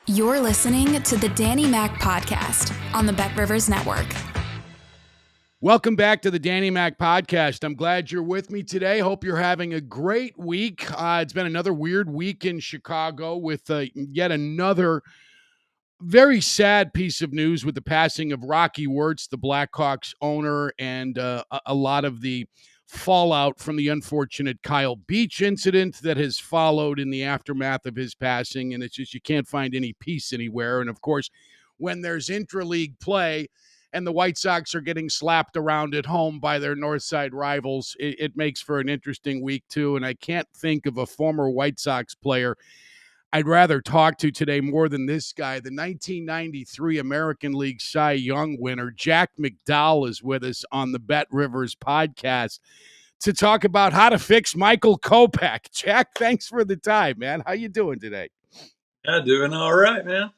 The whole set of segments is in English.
You're listening to the Danny Mac Podcast on the Bet Rivers Network. Welcome back to the Danny Mac Podcast. I'm glad you're with me today. Hope you're having a great week. It's been another weird week in Chicago with yet another very sad piece of news with the passing of Rocky Wirtz, the Blackhawks owner, and a lot of the fallout from the unfortunate Kyle Beach incident that has followed in the aftermath of his passing. And it's just, you can't find any peace anywhere. And of course, when there's intra-league play and the White Sox are getting slapped around at home by their North Side rivals, it makes for an interesting week too. And I can't think of a former White Sox player I'd rather talk to today more than this guy. The 1993 American League Cy Young winner, Jack McDowell, is with us on the Bet Rivers podcast to talk about how to fix Michael Kopech. Jack, thanks for the time, man. How you doing today? Yeah, doing all right, man.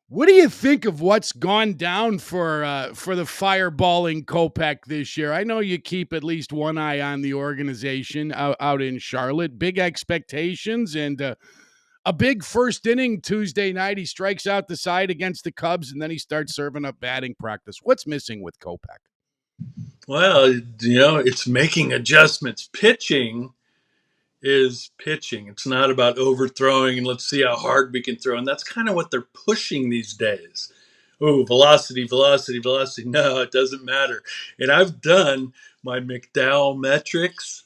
What do you think of what's gone down for the fireballing Kopech this year? I know you keep at least one eye on the organization out in Charlotte. Big expectations and a big first inning Tuesday night. He strikes out the side against the Cubs, and then he starts serving up batting practice. What's missing with Kopech? Well, it's making adjustments. Pitching is pitching. It's not about overthrowing and let's see how hard we can throw. And that's kind of what they're pushing these days. Oh, velocity, velocity, velocity. No, it doesn't matter. And I've done my McDowell metrics,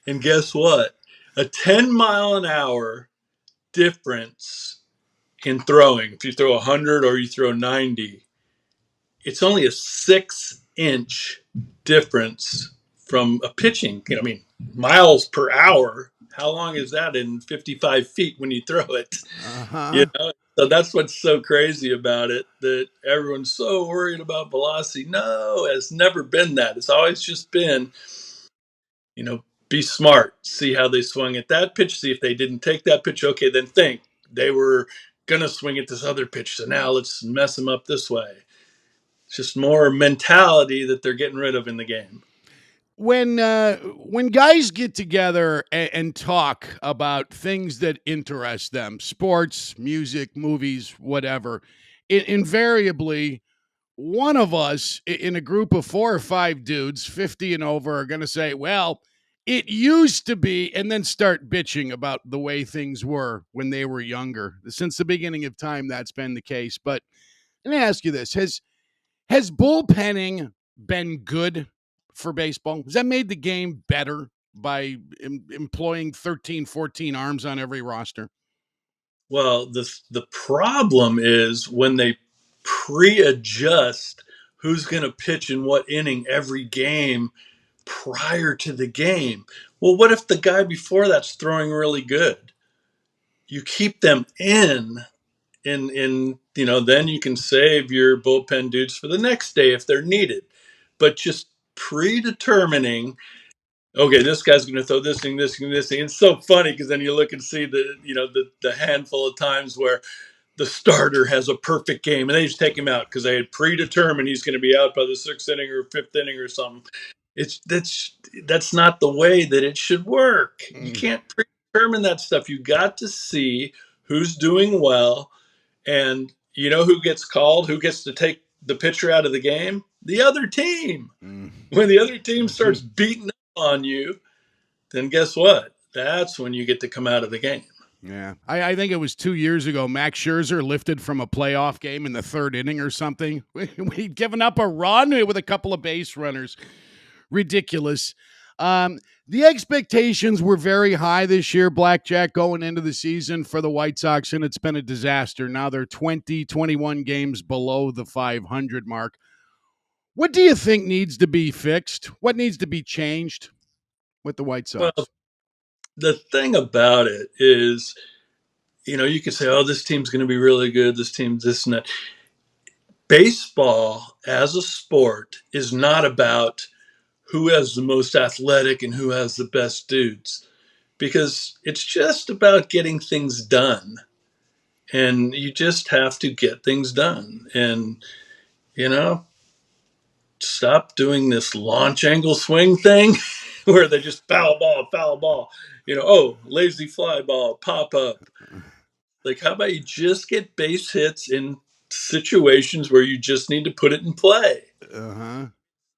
and guess what? A 10-mile-an-hour difference in throwing, if you throw 100 or you throw 90, it's only a 6-inch difference from a pitching. Miles per hour. How long is that in 55 feet when you throw it? So that's what's so crazy about it, that everyone's so worried about velocity. No, it's never been that. It's always just been, be smart, see how they swung at that pitch, see if they didn't take that pitch. Okay, then think they were going to swing at this other pitch. So now let's mess them up this way. It's just more mentality that they're getting rid of in the game. When guys get together and talk about things that interest them, sports, music, movies, whatever, invariably one of us in a group of 4 or 5 dudes, 50 and over, are going to say, well, it used to be, and then start bitching about the way things were when they were younger. Since the beginning of time, that's been the case. But let me ask you this. Has bullpenning been good for baseball? Has that made the game better by employing 13, 14 arms on every roster? Well, the problem is when they pre-adjust who's going to pitch in what inning every game prior to the game. Well, what if the guy before that's throwing really good? You keep them in then you can save your bullpen dudes for the next day if they're needed. But just predetermining, okay, this guy's going to throw this thing, this thing, this thing. It's so funny because then you look and see the handful of times where the starter has a perfect game and they just take him out because they had predetermined he's going to be out by the 6th inning or 5th inning or something. That's not the way that it should work. You can't predetermine that stuff. You got to see who's doing well, and you know who gets called, who gets to take the pitcher out of the game? The other team. When the other team starts beating up on you, then guess what? That's when you get to come out of the game. Yeah. I think it was 2 years ago, Max Scherzer lifted from a playoff game in the 3rd inning or something. We'd given up a run with a couple of base runners. Ridiculous. The expectations were very high this year, Blackjack, going into the season for the White Sox, and it's been a disaster. Now they're 21 games below the 500 mark. What do you think needs to be fixed? What needs to be changed with the White Sox? Well, the thing about it is, you could say, oh, this team's going to be really good, this team's this and that. Baseball as a sport is not about who has the most athletic and who has the best dudes, because it's just about getting things done. And you just have to get things done. And, stop doing this launch angle swing thing where they just foul ball, lazy fly ball, pop up. Like, how about you just get base hits in situations where you just need to put it in play? Uh-huh.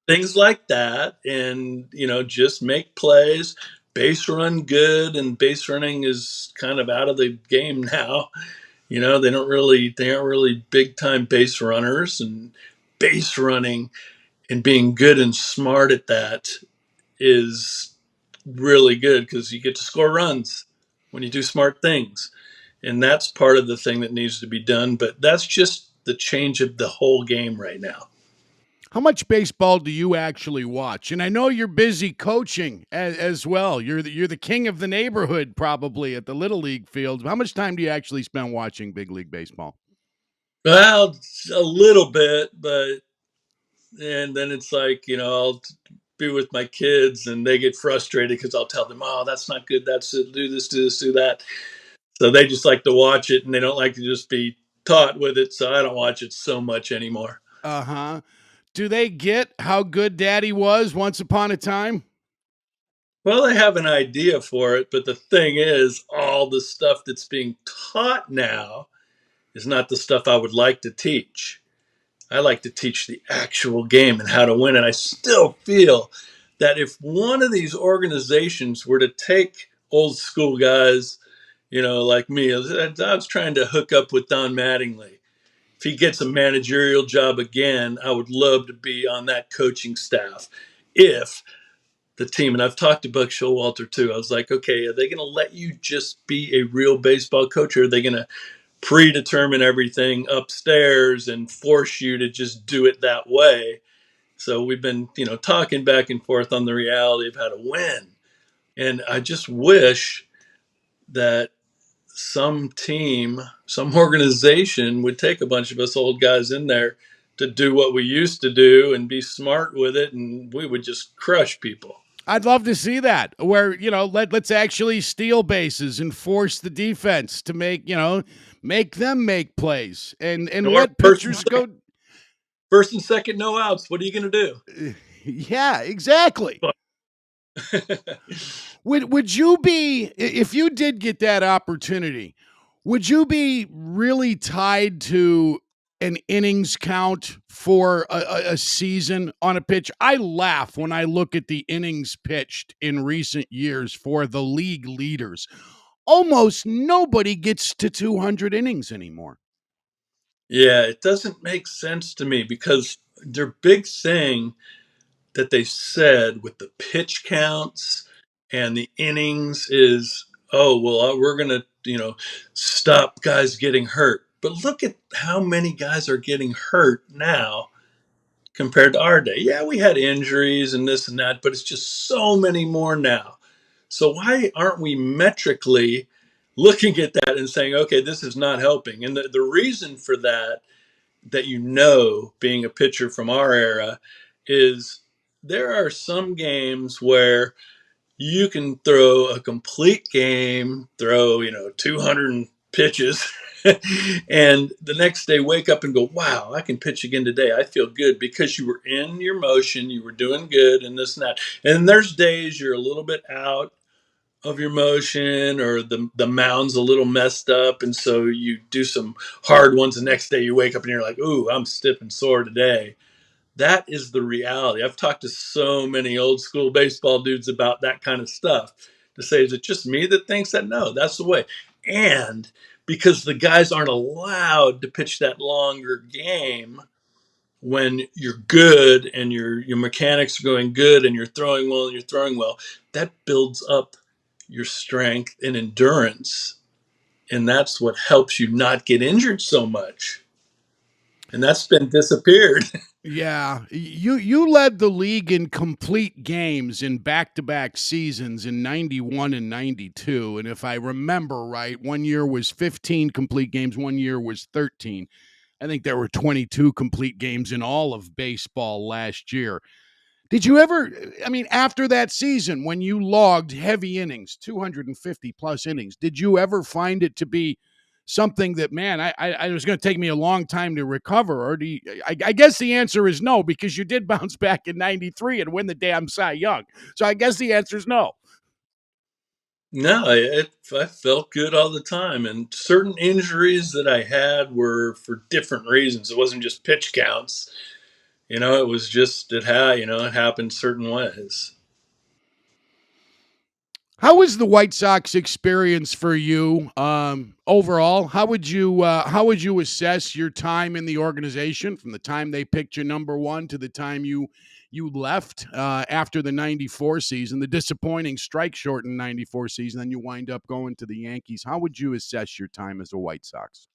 Things like that. And, just make plays, base run good. And base running is kind of out of the game now. They aren't really big time base runners, and base running and being good and smart at that is really good because you get to score runs when you do smart things. And that's part of the thing that needs to be done. But that's just the change of the whole game right now. How much baseball do you actually watch? And I know you're busy coaching as well. You're the king of the neighborhood probably at the Little League field. How much time do you actually spend watching big league baseball? Well, a little bit, and then it's like, I'll be with my kids and they get frustrated because I'll tell them, oh, that's not good. That's it. Do this, do this, do that. So they just like to watch it and they don't like to just be taught with it. So I don't watch it so much anymore. Uh-huh. Do they get how good Daddy was once upon a time? Well, they have an idea for it, but the thing is, all the stuff that's being taught now is not the stuff I would like to teach. I like to teach the actual game and how to win. And I still feel that if one of these organizations were to take old school guys, like me, I was trying to hook up with Don Mattingly. If he gets a managerial job again, I would love to be on that coaching staff. If the team, and I've talked to Buck Showalter too, I was like, okay, are they going to let you just be a real baseball coach, or are they going to predetermine everything upstairs and force you to just do it that way? So we've been, talking back and forth on the reality of how to win. And I just wish that some team, some organization would take a bunch of us old guys in there to do what we used to do and be smart with it, and we would just crush people. I'd love to see that, where, let's actually steal bases and force the defense to make them make plays and Or let pitchers go. first and second, no outs. What are you going to do? Yeah, exactly. Would you be, if you did get that opportunity, would you be really tied to an innings count for a season on a pitch? I laugh when I look at the innings pitched in recent years for the league leaders. Almost nobody gets to 200 innings anymore. Yeah, it doesn't make sense to me because their big thing that they said with the pitch counts and the innings is, oh, well, we're going to, stop guys getting hurt. But look at how many guys are getting hurt now compared to our day. Yeah, we had injuries and this and that, but it's just so many more now. So why aren't we metrically looking at that and saying, okay, this is not helping? And the reason for that, being a pitcher from our era, is there are some games where you can throw a complete game, throw, 200 pitches, and the next day wake up and go, wow, I can pitch again today. I feel good because you were in your motion, you were doing good, and this and that. And there's days you're a little bit out of your motion, or the mound's a little messed up, and so you do some hard ones. The next day you wake up and you're like, ooh, I'm stiff and sore today. That is the reality. I've talked to so many old school baseball dudes about that kind of stuff to say, is it just me that thinks that? No, that's the way. And because the guys aren't allowed to pitch that longer game, when you're good and your mechanics are going good and you're throwing well and you're throwing well, that builds up your strength and endurance. And that's what helps you not get injured so much. And that's been disappeared. Yeah, you led the league in complete games in back-to-back seasons in 91 and 92, and if I remember right, one year was 15 complete games, one year was 13. I think there were 22 complete games in all of baseball last year. Did you ever, I mean, after that season when you logged heavy innings, 250 plus innings, did you ever find it to be something that, man, I was going to take me a long time to recover? Or I guess the answer is no, because you did bounce back in 93 and win the damn Cy Young. So I guess the answer is no. No, I felt good all the time, and certain injuries that I had were for different reasons. It wasn't just pitch counts. It was just it happened certain ways. How was the White Sox experience for you overall? How would you assess your time in the organization from the time they picked you number one to the time you left after the '94 season, the disappointing strike shortened '94 season, then you wind up going to the Yankees? How would you assess your time as a White Sox?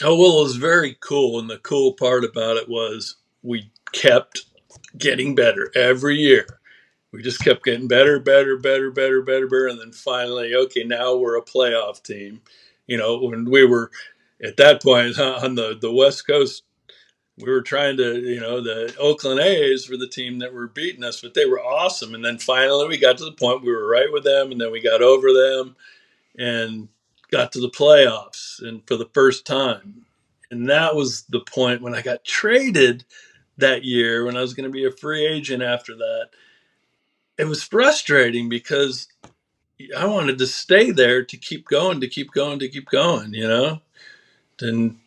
Oh well, it was very cool, and the cool part about it was we kept getting better every year. We just kept getting better, better, better, better, better, better, and then finally, okay, now we're a playoff team. When we were at that point on the West Coast, we were trying to, the Oakland A's were the team that were beating us, but they were awesome. And then finally, we got to the point we were right with them, and then we got over them and got to the playoffs, and for the first time. And that was the point when I got traded that year when I was going to be a free agent after that. It was frustrating because I wanted to stay there to keep going, to keep going, to keep going. And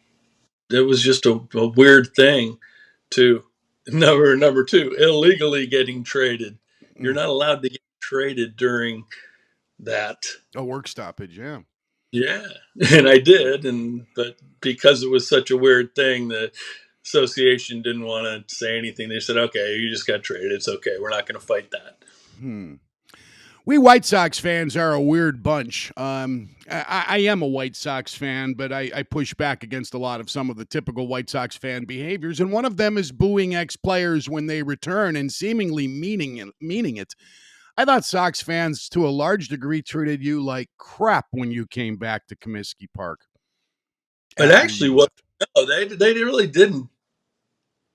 it was just a weird thing to number two, illegally getting traded. You're not allowed to get traded during that. A work stoppage, yeah. Yeah, and I did, but because it was such a weird thing, the association didn't want to say anything. They said, "Okay, you just got traded. It's okay. We're not going to fight that." Hmm. We White Sox fans are a weird bunch. I am a White Sox fan, but I push back against a lot of some of the typical White Sox fan behaviors, and one of them is booing ex-players when they return and seemingly meaning it. I thought Sox fans, to a large degree, treated you like crap when you came back to Comiskey Park It after actually you was. left. No, they really didn't,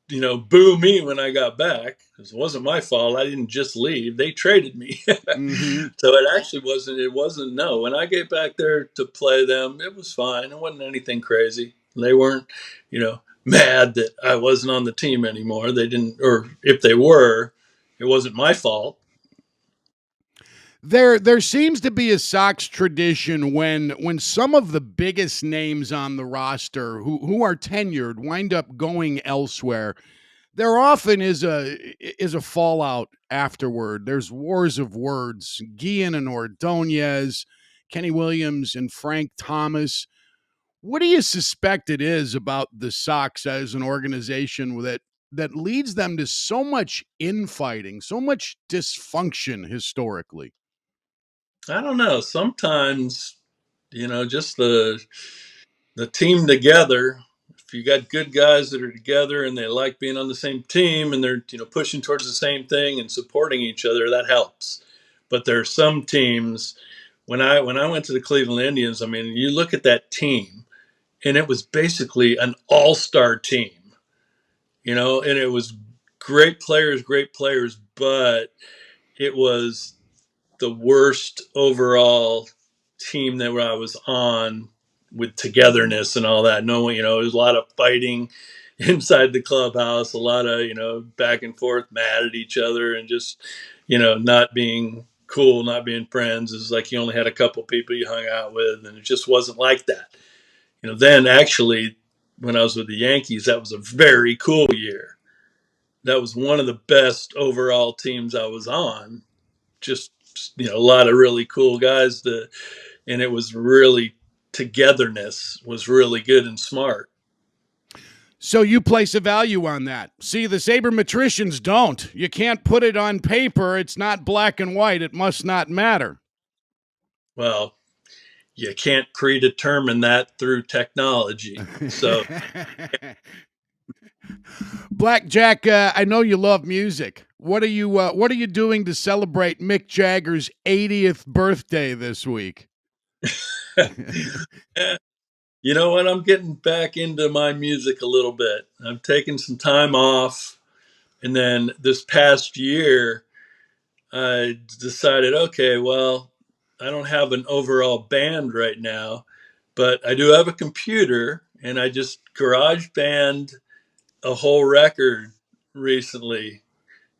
boo me when I got back. It wasn't my fault. I didn't just leave. They traded me. Mm-hmm. So it actually wasn't. It wasn't. No, when I get back there to play them, it was fine. It wasn't anything crazy. They weren't, mad that I wasn't on the team anymore. They didn't, or if they were, it wasn't my fault. There seems to be a Sox tradition when some of the biggest names on the roster who are tenured wind up going elsewhere. There often is a fallout afterward. There's wars of words. Guillen and Ordonez, Kenny Williams and Frank Thomas. What do you suspect it is about the Sox as an organization that leads them to so much infighting, so much dysfunction historically? I don't know. Sometimes, just the team together. If you got good guys that are together and they like being on the same team and they're pushing towards the same thing and supporting each other, that helps. But there are some teams. When I went to the Cleveland Indians, I mean, you look at that team, and it was basically an all-star team, and it was great players, but it was the worst overall team that I was on with togetherness and all that. No, there was a lot of fighting inside the clubhouse, a lot of, back and forth, mad at each other and just, not being cool, not being friends. It's like you only had a couple people you hung out with, and it just wasn't like that. Then actually, when I was with the Yankees, that was a very cool year. That was one of the best overall teams I was on. Just a lot of really cool guys and it was really togetherness was really good and smart. So you place a value on that. See, the sabermetricians don't. You can't put it on paper. It's not black and white. It must not matter. Well, you can't predetermine that through technology. So Blackjack, I know you love music. What are you doing to celebrate Mick Jagger's 80th birthday this week? you know what? I'm getting back into my music a little bit. I'm taking some time off. And then this past year, I decided, okay, well, I don't have an overall band right now, but I do have a computer, and I just garage band a whole record recently.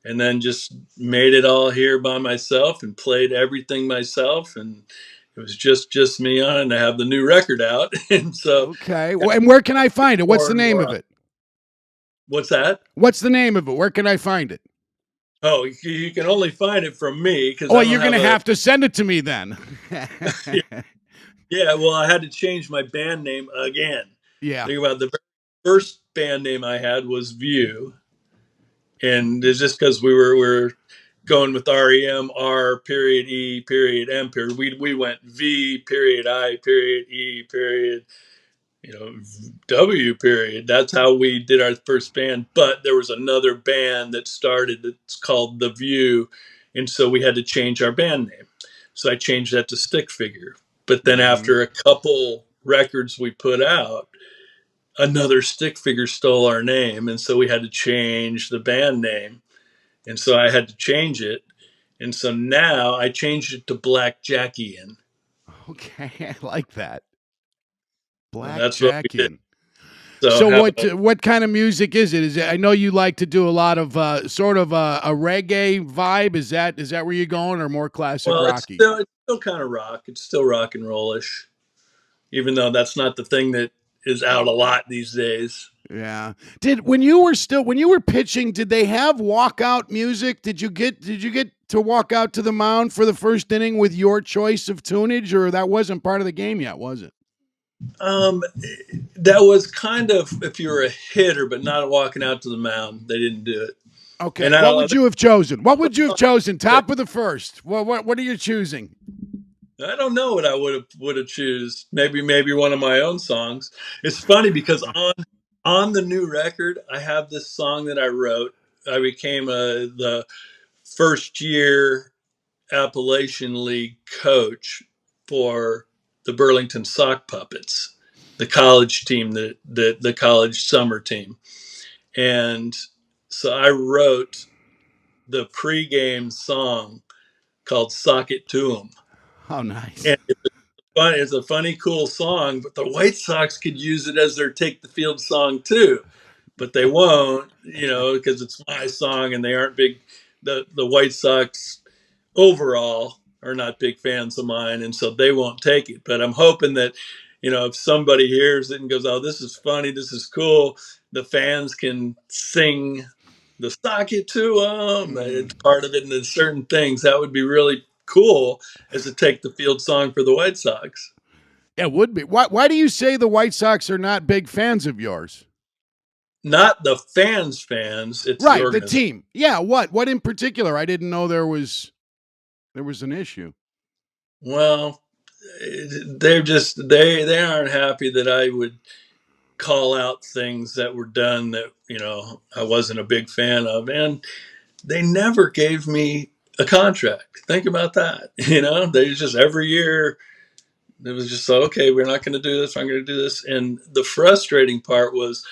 and then just made it all here by myself and played everything myself. And it was just me on it, and I have the new record out. And so, Okay. And where can I find it? What's more the and name more of it? What's that? What's the name of it? Where can I find it? Oh, you can only find it from me because Oh, I don't you're going have to a. have to send it to me then. Yeah, well, I had to change my band name again. Yeah. Think about the first band name I had was View, and it's just because we were going with REM, R period E period M period. We went V period I period E period, W period. That's how we did our first band. But there was another band that started that's called The View, and so we had to change our band name. So I changed that to Stick Figure. But then after a couple records we put out, another Stick Figure stole our name, and so we had to change the band name. And so I had to change it. And so now I changed it to Black Jackian. Okay. I like that. And Black that's what we did. Jackian. So So how about, what kind of music is it? Is it? I know you like to do a lot of sort of a reggae vibe. Is that where you're going, or more classic well, rocky? it's still kind of rock. It's still rock and rollish, even though that's not the thing that is out a lot these days. Yeah. When you were pitching, did they have walkout music? Did you get to walk out to the mound for the first inning with your choice of tunage, or that wasn't part of the game yet, was it? Um, that was kind of if you were a hitter, but not walking out to the mound. They didn't do it. Okay. And I What don't would know. you have chosen? What would you have chosen? Top of the first. What are you choosing? I don't know what I would have choose. Maybe one of my own songs. It's funny because on the new record, I have this song that I wrote. I became the first year Appalachian League coach for the Burlington Sock Puppets, the college team, the college summer team. And so I wrote the pregame song called "Sock It to 'Em." Oh, nice. And it's a funny, cool song, but the White Sox could use it as their take the field song too, but they won't, because it's my song and they aren't big. The White Sox overall are not big fans of mine, and so they won't take it. But I'm hoping that, if somebody hears it and goes, "Oh, this is funny, this is cool," the fans can sing the socket to them. It's part of it, and there's certain things that would be really cool as a take the field song for the White Sox. It would be. Why do you say the White Sox are not big fans of yours? Not the fans, it's the Right, the organization. team. Yeah, what in particular? I didn't know there was an issue. Well, they're just they aren't happy that I would call out things that were done that I wasn't a big fan of, and they never gave me a contract. Think about that. They just every year it was just so, okay, we're not going to do this. I'm going to do this. And the frustrating part was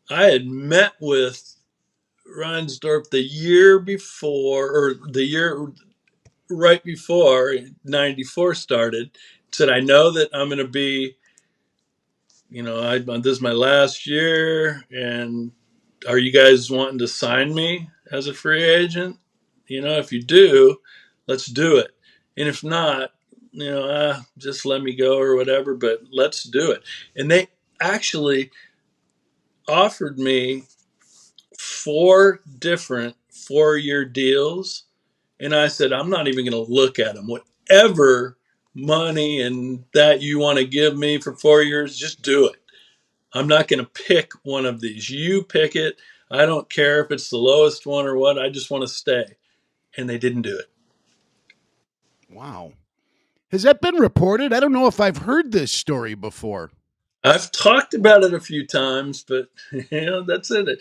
I had met with Reinsdorf the year before, or the year right before '94 started. Said, I know that I'm going to be, this is my last year, and are you guys wanting to sign me as a free agent? If you do, let's do it. And if not, just let me go or whatever, but let's do it. And they actually offered me 4 different 4-year deals. And I said, I'm not even going to look at them. Whatever money and that you want to give me for 4 years, just do it. I'm not going to pick one of these. You pick it. I don't care if it's the lowest one or what. I just want to stay. And they didn't do it. Wow. Has that been reported? I don't know if I've heard this story before. I've talked about it a few times, but that's it.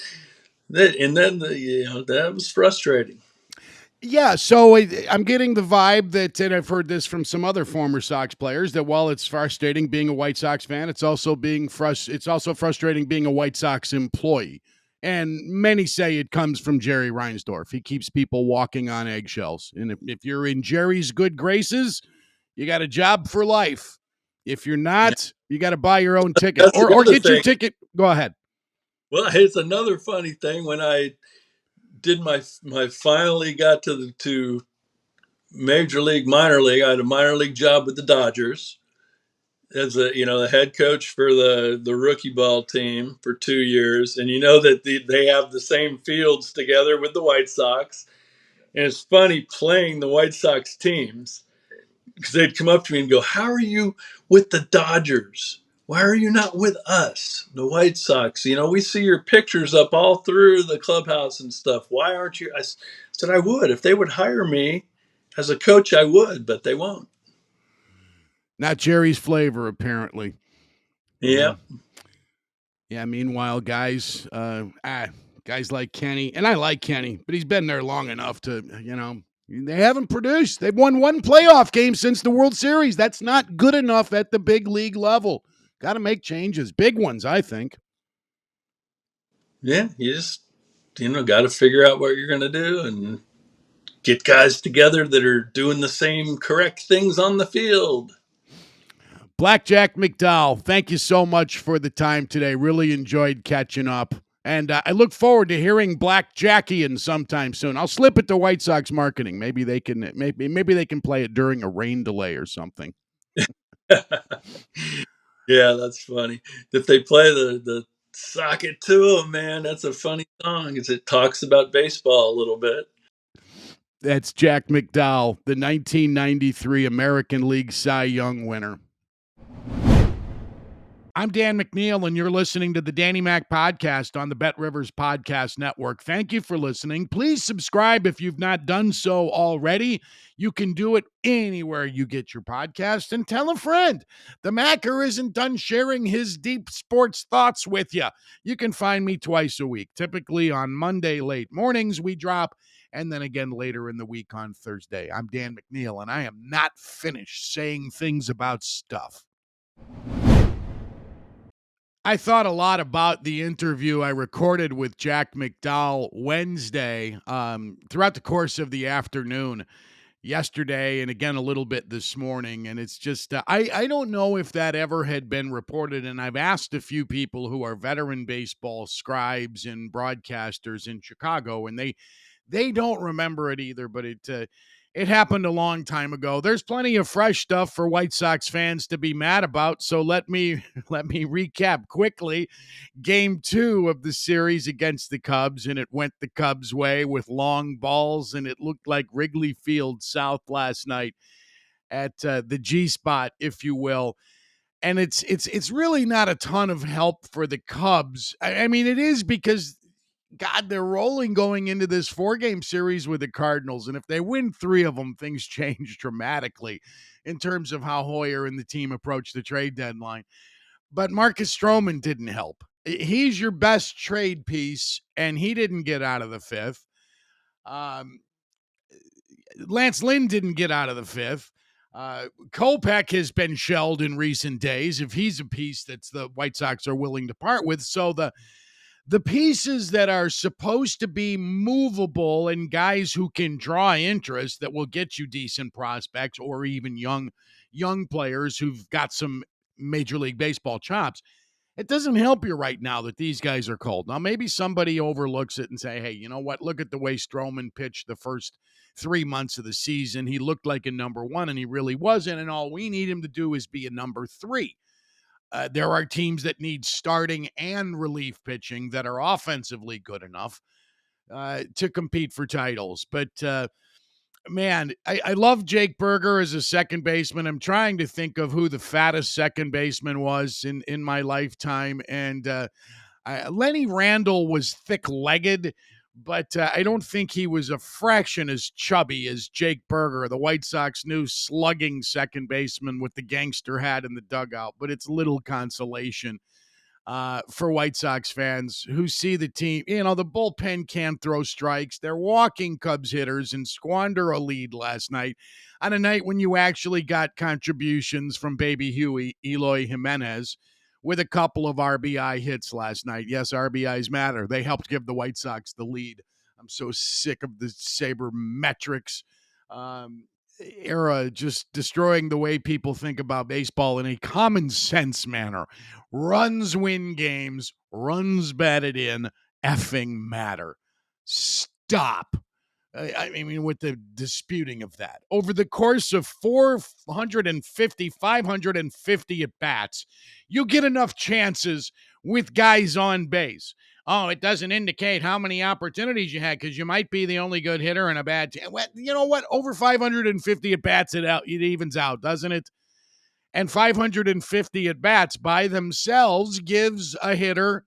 And then that was frustrating. Yeah, so I'm getting the vibe that, and I've heard this from some other former Sox players, that while it's frustrating being a White Sox fan, it's also frustrating being a White Sox employee. And many say it comes from Jerry Reinsdorf. He keeps people walking on eggshells. And if you're in Jerry's good graces, you got a job for life. If you're Yeah. not, you got to buy your own ticket That's or another get your thing. ticket. Go ahead. Well, it's another funny thing when I did my finally got to major league, minor league. I had a minor league job with the Dodgers as the head coach for the rookie ball team for 2 years, and that they have the same fields together with the White Sox. And it's funny playing the White Sox teams because they'd come up to me and go, "How are you with the Dodgers? Why are you not with us, the White Sox? We see your pictures up all through the clubhouse and stuff. Why aren't you?" I said, "I would. If they would hire me as a coach, I would, but they won't." Not Jerry's flavor, apparently. Yeah. Yeah. Meanwhile, guys like Kenny, and I like Kenny, but he's been there long enough to, they haven't produced. They've won one playoff game since the World Series. That's not good enough at the big league level. Got to make changes, big ones, I think. Yeah, you just got to figure out what you're going to do and get guys together that are doing the same correct things on the field. Black Jack McDowell, thank you so much for the time today. Really enjoyed catching up. And I look forward to hearing Black Jackian sometime soon. I'll slip it to White Sox marketing. Maybe they can play it during a rain delay or something. Yeah, that's funny. If they play the "Sock It to 'em," man, that's a funny song because it talks about baseball a little bit. That's Jack McDowell, the 1993 American League Cy Young winner. I'm Dan McNeil, and you're listening to the Danny Mac Podcast on the Bet Rivers Podcast Network. Thank you for listening. Please subscribe if you've not done so already. You can do it anywhere you get your podcast, and tell a friend. The Macker isn't done sharing his deep sports thoughts with you. You can find me twice a week. Typically on Monday late mornings we drop, and then again later in the week on Thursday. I'm Dan McNeil, and I am not finished saying things about stuff. I thought a lot about the interview I recorded with Jack McDowell Wednesday throughout the course of the afternoon yesterday, and again a little bit this morning. And it's just, I don't know if that ever had been reported. And I've asked a few people who are veteran baseball scribes and broadcasters in Chicago, and they don't remember it either, but it happened a long time ago. There's plenty of fresh stuff for White Sox fans to be mad about. So let me recap quickly. Game 2 of the series against the Cubs, and it went the Cubs' way with long balls, and it looked like Wrigley Field South last night at the G spot, if you will. And it's really not a ton of help for the Cubs. I mean, it is because, God, they're rolling going into this 4-game series with the Cardinals. And if they win 3 of them, things change dramatically in terms of how Hoyer and the team approach the trade deadline. But Marcus Stroman didn't help. He's your best trade piece, and he didn't get out of the 5th. Lance Lynn didn't get out of the 5th. Kopech has been shelled in recent days if he's a piece that the White Sox are willing to part with. So the pieces that are supposed to be movable and guys who can draw interest that will get you decent prospects or even young players who've got some Major League Baseball chops, it doesn't help you right now that these guys are cold. Now, maybe somebody overlooks it and say, hey, you know what? Look at the way Stroman pitched the first 3 months of the season. He looked like a number 1, and he really wasn't, and all we need him to do is be a number 3. There are teams that need starting and relief pitching that are offensively good enough to compete for titles. But, man, I love Jake Berger as a second baseman. I'm trying to think of who the fattest second baseman was in my lifetime. And Lenny Randall was thick-legged, but I don't think he was a fraction as chubby as Jake Berger, the White Sox new slugging second baseman with the gangster hat in the dugout. But it's little consolation for White Sox fans who see the team. The bullpen can't throw strikes. They're walking Cubs hitters and squander a lead last night on a night when you actually got contributions from Baby Huey, Eloy Jimenez, with a couple of RBI hits last night. Yes, RBIs matter. They helped give the White Sox the lead. I'm so sick of the sabermetrics era just destroying the way people think about baseball in a common sense manner. Runs win games, runs batted in, effing matter. stop. I mean, with the disputing of that. Over the course of 550 at bats, you get enough chances with guys on base. Oh, it doesn't indicate how many opportunities you had because you might be the only good hitter in a bad team. You know what? Over 550 at bats, it evens out, doesn't it? And 550 at bats by themselves gives a hitter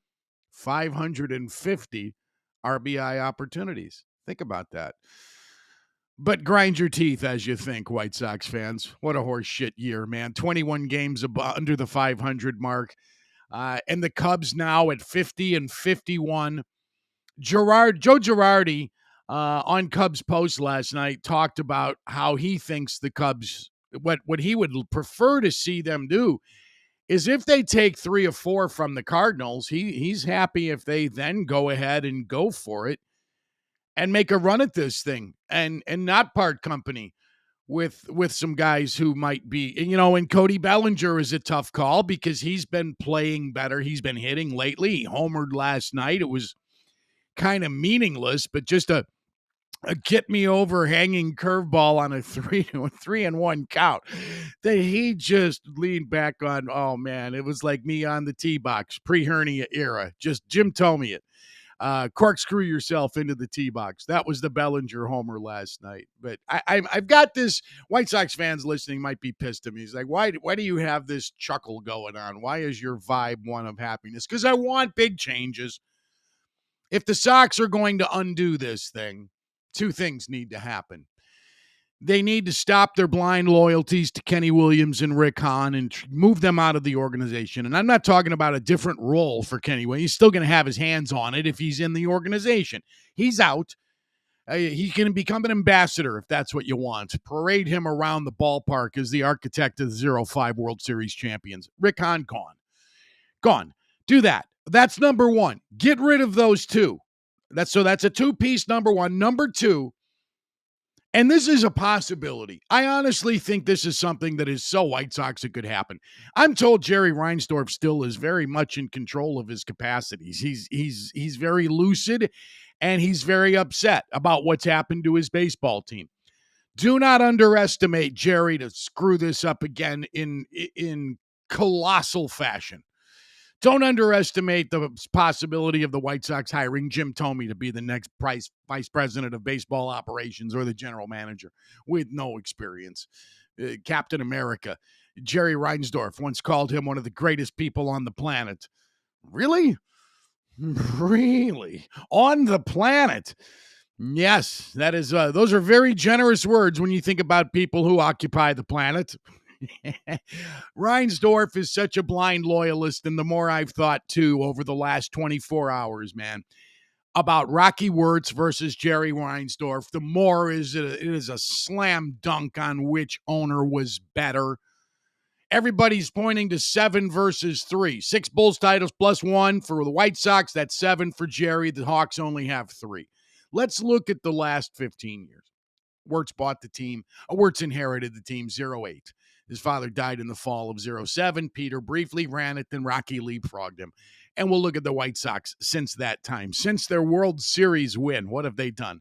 550 RBI opportunities. Think about that. But grind your teeth as you think, White Sox fans. What a horse shit year, man. 21 games under the 500 mark. And the Cubs now at 50-51. Joe Girardi on Cubs Post last night talked about how he thinks the Cubs, what he would prefer to see them do is if they take 3 or 4 from the Cardinals, he's happy if they then go ahead and go for it and make a run at this thing and not part company with some guys who might be, and Cody Bellinger is a tough call because he's been playing better. He's been hitting lately. He homered last night. It was kind of meaningless, but just a get me over hanging curveball on a 3-1 count that he just leaned back on. Oh man, it was like me on the tee box, pre-hernia era. Just Jim told me it. Corkscrew yourself into the tee box. That was the Bellinger homer last night. But I've got this. White Sox fans listening might be pissed at me. He's like, why do you have this chuckle going on? Why is your vibe one of happiness? Because I want big changes. If the Sox are going to undo this thing, 2 things need to happen. They need to stop their blind loyalties to Kenny Williams and Rick Hahn and move them out of the organization. And I'm not talking about a different role for Kenny Williams. He's still going to have his hands on it if he's in the organization. He's out. He can become an ambassador if that's what you want. Parade him around the ballpark as the architect of the 0-5 World Series champions. Rick Hahn gone. Gone. Do that. That's number 1. Get rid of those 2. That's a 2-piece number 1. Number 2, and this is a possibility. I honestly think this is something that is so White Sox it could happen. I'm told Jerry Reinsdorf still is very much in control of his capacities. He's very lucid, and he's very upset about what's happened to his baseball team. Do not underestimate Jerry to screw this up again in colossal fashion. Don't underestimate the possibility of the White Sox hiring Jim Thome to be the next vice president of baseball operations or the general manager with no experience. Captain America. Jerry Reinsdorf once called him one of the greatest people on the planet. Really? Really? On the planet? Yes, that is. Those are very generous words when you think about people who occupy the planet. Reinsdorf is such a blind loyalist, and the more I've thought too over the last 24 hours, man, about Rocky Wirtz versus Jerry Reinsdorf, the more it is a slam dunk on which owner was better. Everybody's pointing to 7 versus 3. 6 Bulls titles plus 1 for the White Sox. That's 7 for Jerry. The Hawks only have 3. Let's look at the last 15 years. Wirtz bought the team. Wirtz inherited the team 0-8. His father died in the fall of 0-7. Peter briefly ran it, then Rocky leapfrogged him. And we'll look at the White Sox since that time. Since their World Series win, what have they done?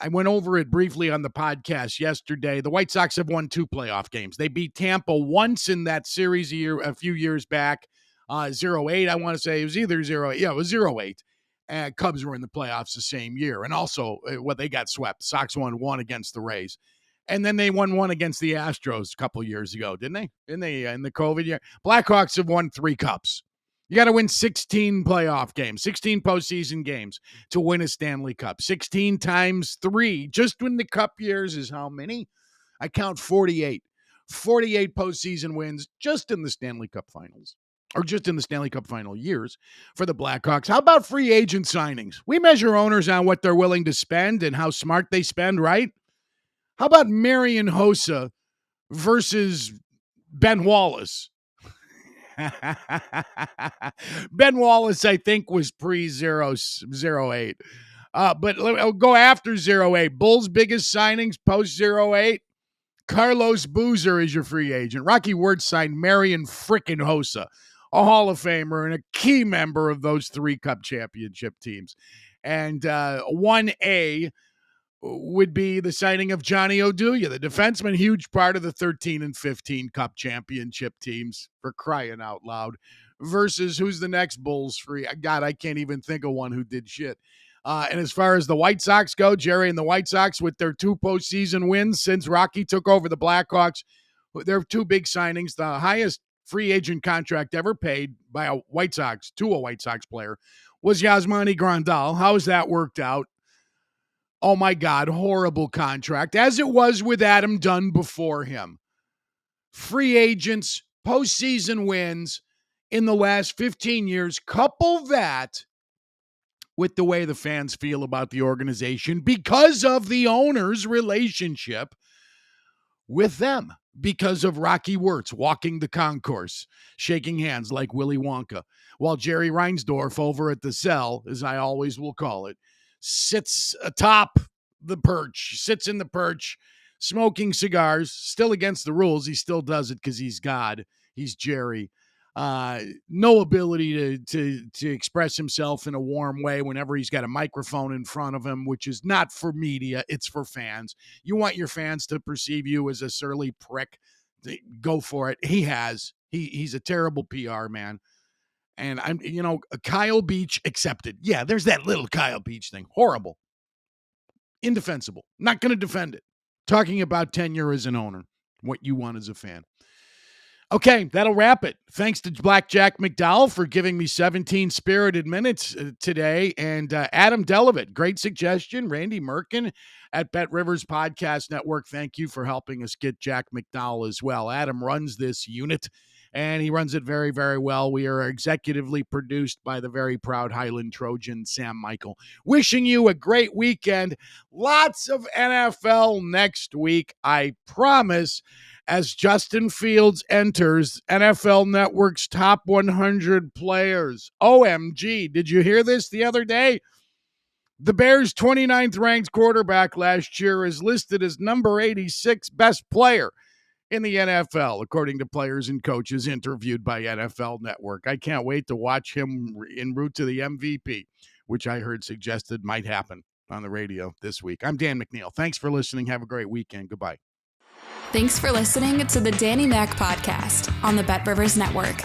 I went over it briefly on the podcast yesterday. The White Sox have won 2 playoff games. They beat Tampa once in that series a few years back. 0-8, I want to say. It was either 0-8. Yeah, it was 0-8. Cubs were in the playoffs the same year. And also, they got swept. Sox won 1 against the Rays. And then they won 1 against the Astros a couple years ago, didn't they? In the COVID year. Blackhawks have won 3 cups. You got to win 16 playoff games, 16 postseason games to win a Stanley Cup. 16 times 3, just in the cup years is how many? I count 48. 48 postseason wins just in the Stanley Cup finals. Or just in the Stanley Cup final years for the Blackhawks. How about free agent signings? We measure owners on what they're willing to spend and how smart they spend, right? How about Marian Hossa versus Ben Wallace? Ben Wallace, I think, was pre-0-8. But I'll go after 0-8. Bulls' biggest signings post-0-8. Carlos Boozer is your free agent. Rocky Wirtz signed Marian frickin' Hossa, a Hall of Famer and a key member of those 3 Cup championship teams. And 1A would be the signing of Johnny Oduya, the defenseman, huge part of the 13 and 15 Cup championship teams, for crying out loud, versus who's the next Bulls free. God, I can't even think of one who did shit. And as far as the White Sox go, Jerry and the White Sox, with their 2 postseason wins since Rocky took over the Blackhawks, their 2 big signings, the highest free agent contract ever paid by a White Sox to a White Sox player was Yasmani Grandal. How has that worked out? Oh my God, horrible contract, as it was with Adam Dunn before him. Free agents, postseason wins in the last 15 years. Couple that with the way the fans feel about the organization because of the owner's relationship with them, because of Rocky Wirtz walking the concourse, shaking hands like Willy Wonka, while Jerry Reinsdorf over at the cell, as I always will call it, sits atop the perch, sits in the perch, smoking cigars, still against the rules. He still does it because he's God. He's Jerry. No ability to express himself in a warm way whenever he's got a microphone in front of him, which is not for media, it's for fans. You want your fans to perceive you as a surly prick, go for it. He has. He's a terrible PR man. And I'm, Kyle Beach accepted. Yeah, there's that little Kyle Beach thing. Horrible. Indefensible. Not going to defend it. Talking about tenure as an owner, what you want as a fan. Okay, that'll wrap it. Thanks to Black Jack McDowell for giving me 17 spirited minutes today. And Adam Delavitt, great suggestion. Randy Merkin at Bet Rivers Podcast Network, thank you for helping us get Jack McDowell as well. Adam runs this unit, and he runs it very, very well. We are executively produced by the very proud Highland Trojan, Sam Michael. Wishing you a great weekend. Lots of NFL next week, I promise, as Justin Fields enters NFL Network's top 100 players. OMG, did you hear this the other day? The Bears' 29th ranked quarterback last year is listed as number 86 best player in the NFL, according to players and coaches interviewed by NFL Network. I can't wait to watch him en route to the MVP, which I heard suggested might happen on the radio this week. I'm Dan McNeil. Thanks for listening. Have a great weekend. Goodbye. Thanks for listening to the Danny Mac Podcast on the Bet Rivers Network.